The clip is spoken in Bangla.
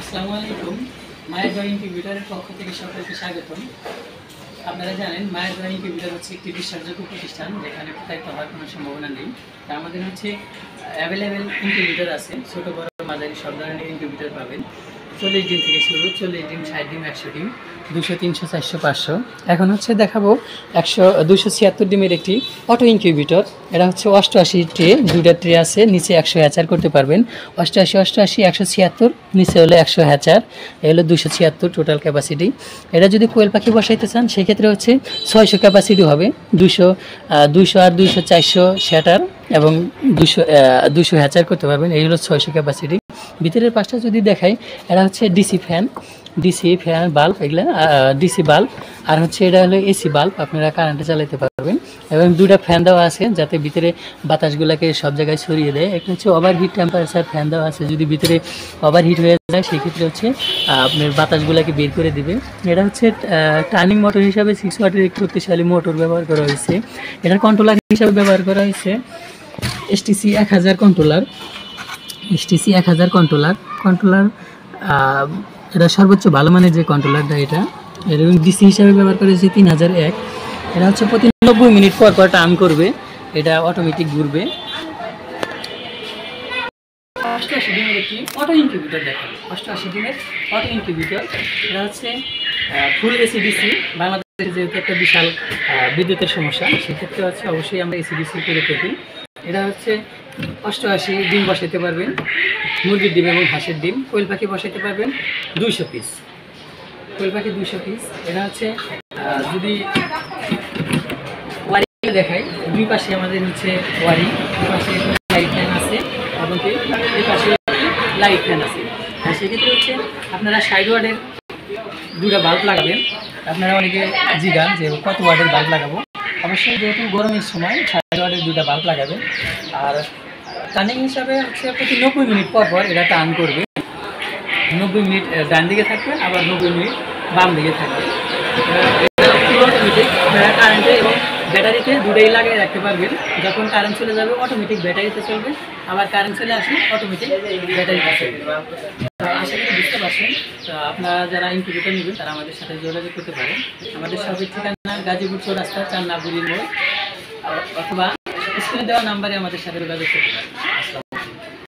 আসসালামু আলাইকুম। মায়ের ড্রয়িং ইনকিউবেটরের পক্ষ থেকে সকলকে স্বাগতম। আপনারা জানেন মায়ের ড্রয়িং ইনকিউবেটর হচ্ছে একটি বিশ্বাসযোগ্য প্রতিষ্ঠান যেখানে প্রতারিত হওয়ার কোনো সম্ভাবনা নেই। তা আমাদের হচ্ছে অ্যাভেলেবেল ইনকিউবেটর আছে, ছোটো বড় মাঝারি সব ধরনের ইনকিউবেটর পাবেন। 40 ডিম থেকে শুরু, 40 ডিম, 60 ডিম, 100 ডিম, 200, 300, 400, 500। এখন হচ্ছে দেখাবো 276 ডিমের একটি অটো ইনকিউবেটর। এটা হচ্ছে 88 ট্রে, দুইটা ট্রে আছে, নিচে 100 হ্যাচার করতে পারবেন। 88, 88, 176, নিচে হলো 100 হ্যাচার, এ হলো 276 টোটাল ক্যাপাসিটি। এটা যদি কোয়েল পাখি বসাইতে চান সেক্ষেত্রে হচ্ছে 600 ক্যাপাসিটি হবে, 200 আর 200, 400 শ্যাটার এবং 200 হ্যাচার করতে পারবেন। এই হলো 600 ক্যাপাসিটি। ভিতরের পাশটা যদি দেখাই, এটা হচ্ছে ডিসি ফ্যান বাল্ব, এগুলা ডিসি বাল্ব, আর হচ্ছে এটা হলো এসি বাল্ব, আপনারা কারেন্টে চালাতে পারবেন। এবং দুটা ফ্যান দেওয়া আছে যাতে ভিতরে বাতাসগুলোকে সব জায়গায় ছড়িয়ে দেয়। একটা হচ্ছে ওভারহিট টেম্পারেচার ফ্যান দেওয়া আছে, যদি ভিতরে ওভারহিট হয়ে যায় সেক্ষেত্রে হচ্ছে আপনার বাতাসগুলোকে বের করে দিবে। এটা হচ্ছে টার্নিং মোটর হিসাবে 6 ওয়াটের একটি শক্তিশালী মোটর ব্যবহার করা হয়েছে। এটার কন্ট্রোলার হিসাবে ব্যবহার করা হয়েছে STC 1000 কন্ট্রোলার। এটা সর্বোচ্চ ভালো মানের যে কন্ট্রোলারটা, এটা এবং ডিসি হিসাবে ব্যবহার করেছি 3001। এটা হচ্ছে প্রতি 90 মিনিট পর টার্ন করবে, এটা অটোমেটিক ঘুরবে। 88 ডিমের একটি অটো ইনকিউবেটর দেখাবো। 88 ডিমের অটো ইনকিউবেটর, এটা হচ্ছে ফুল এসিডিসি। বাংলাদেশে যেহেতু একটা বিশাল বিদ্যুতের সমস্যা, সেক্ষেত্রে হচ্ছে অবশ্যই আমরা এসিডিসি করে থাকি। এটা হচ্ছে 88 ডিম বসাইতে পারবেন, মুরগির ডিম এবং হাঁসের ডিম। কোয়েল পাখি বসাইতে পারবেন 200 পিস, কোয়েল পাখি 200 পিস। এটা হচ্ছে যদি ওয়ারিং দেখাই, দুই পাশে আমাদের হচ্ছে ওয়ারিং, দুই পাশে লাইট ফ্যান আছে এবং এই পাশে লাইট ফ্যান আছে। আর সেক্ষেত্রে হচ্ছে আপনারা 60 ওয়াটের দুটা বাল্ব লাগাবেন। আপনারা অনেকে জিগান যে কত ওয়াটের বাল্ব লাগাবো। অবশ্যই যেহেতু গরমের সময় 60 ওয়াটের দুটা বাল্ব লাগাবেন। আর টার্নিং হিসাবে হচ্ছে প্রতি 90 মিনিট পর এটা টার্ন করবে। 90 মিনিট ডান দিকে থাকবে, আবার 90 মিনিট বাম দিকে থাকবে। অটোমেটিক কারেন্টে এবং ব্যাটারিতে দুটোই লাগিয়ে রাখতে পারবেন। যখন কারেন্ট চলে যাবে অটোমেটিক ব্যাটারিতে চলবে, আবার কারেন্ট চলে আসলে অটোমেটিক ব্যাটারিতে চলবে। আশা করি বুঝতে পারছেন। তো আপনারা যারা ইনকিউবেটর নেবেন তারা আমাদের সাথে যোগাযোগ করতে পারেন। আমাদের সবের ঠিকানা গাজীপুর চৌরাস্তা, চান্নাপুরীর মোড়, অথবা স্ক্রিনে দেওয়া নাম্বারে আমাদের সাথে যোগাযোগ করতে পারেন।